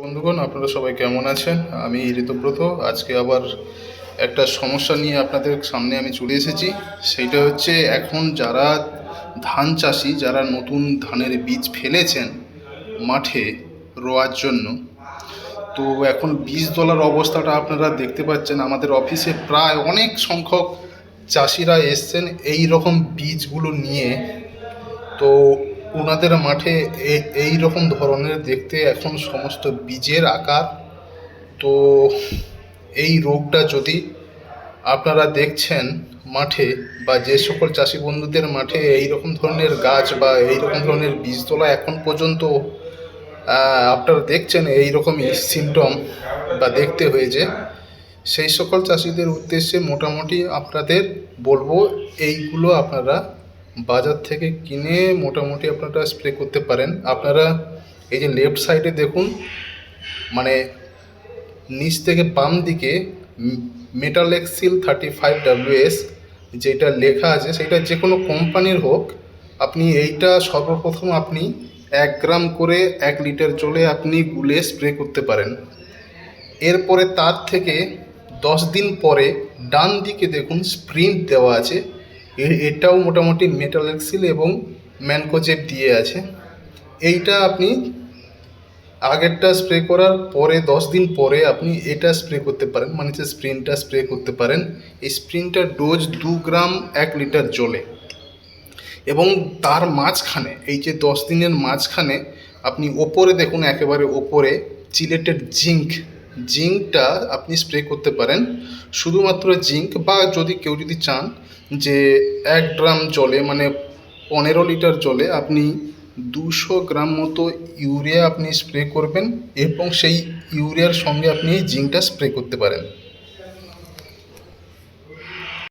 বন্ধুগণ, আপনারা সবাই কেমন আছেন? আমি ঋতব্রত। আজকে আবার একটা সমস্যা নিয়ে আপনাদের সামনে আমি চলে এসেছি। সেইটা হচ্ছে, এখন যারা ধান চাষি, যারা নতুন ধানের বীজ ফেলেছেন মাঠে রোয়ার জন্য, তো এখন বীজ তোলার অবস্থাটা আপনারা দেখতে পাচ্ছেন। আমাদের অফিসে প্রায় অনেক সংখ্যক চাষিরা এসছেন এই রকম বীজগুলো নিয়ে। তো ওনাদের মাঠে এই রকম ধরনের দেখতে এখন সমস্ত বীজের আকার। তো এই রোগটা যদি আপনারা দেখছেন মাঠে, বা যে সকল চাষি বন্ধুদের মাঠে এই রকম ধরনের গাছ বা এই রকম ধরনের বীজ তোলা এখন পর্যন্ত আপনারা দেখছেন এই রকমই সিমটম বা দেখতে হয়েছে, সেই সকল চাষিদের উদ্দেশ্যে মোটামুটি আপনাদের বলবো, এইগুলো আপনারা বাজার থেকে কিনে মোটামুটি আপনারা স্প্রে করতে পারেন। আপনারা এই যে লেফট সাইডে দেখুন, মানে নিচ থেকে বাম দিকে মেটালেক্সিল 35WS যেটা লেখা আছে, সেটা যে কোনো কোম্পানির হোক, আপনি এইটা সর্বপ্রথম আপনি 1 গ্রাম করে 1 লিটার জলে আপনি গুলে স্প্রে করতে পারেন। এরপরে তার থেকে 10 দিন পরে ডান দিকে দেখুন স্প্রিন্ট দেওয়া আছে, এটাও মোটামুটি মেটালেক্সিল এবং ম্যানকোজেব দিয়ে আছে। এইটা আপনি আগেরটা স্প্রে করার পরে 10 দিন পরে আপনি এটা স্প্রে করতে পারেন, মানে যে স্প্রিনটা স্প্রে করতে পারেন। এই স্প্রিনটার ডোজ 2 গ্রাম 1 লিটার জলে। এবং তার মাঝখানে, এই যে 10 দিনের মাঝখানে আপনি ওপরে দেখুন, একেবারে ওপরে চিলেটেড জিঙ্কটা আপনি স্প্রে করতে পারেন। শুধুমাত্র জিঙ্ক, বা যদি কেউ যদি চান যে 1 গ্রাম জলে, মানে 15 লিটার জলে আপনি 200 গ্রাম মতো ইউরিয়া আপনি স্প্রে করবেন, এবং সেই ইউরিয়ার সঙ্গে আপনি এই জিঙ্কটা স্প্রে করতে পারেন।